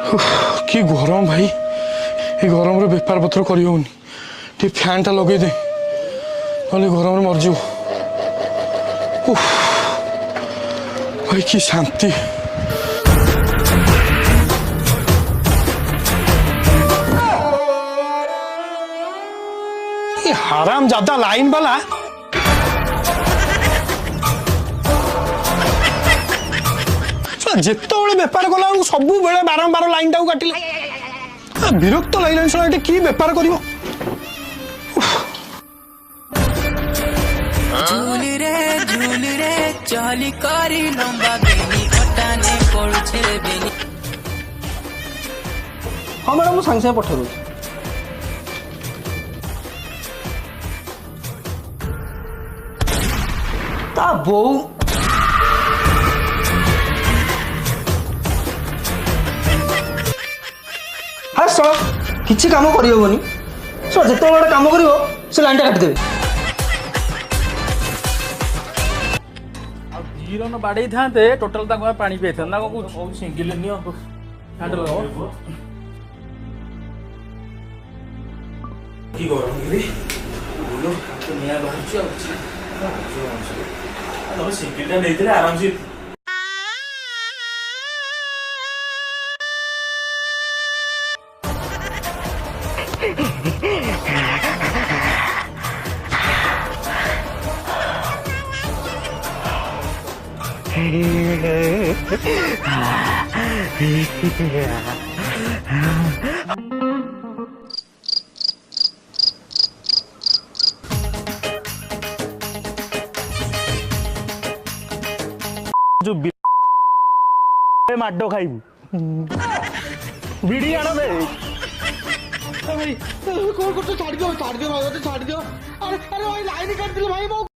कि गरम भाई, ये गरम रे बेपार पत्र कर फैन टा लगे दे ना गरम मरज। भाई कि शांति। ये हराम ज्यादा लाइन वाला जिते बेपार कला सब बेले बारंबार लाइन टाक काटिले विरक्त लगे कि बेपार कर हाँ मैडम मुझे सांगे पठा दूँ। ता बो हाँ सर किसी काम करहबनी सर जिते गोटे कम कर लाइन टा काटिदेवे। जीरन बाड़े था टोटाल पानी पी था सिंगिल हैंडल सिंगिल नहीं आराम से जो माडो खाइबू बिड़ी आना दे भाई कौन करते छाड़ दियो अरे अरे भाई लाइन काट दिले भाई।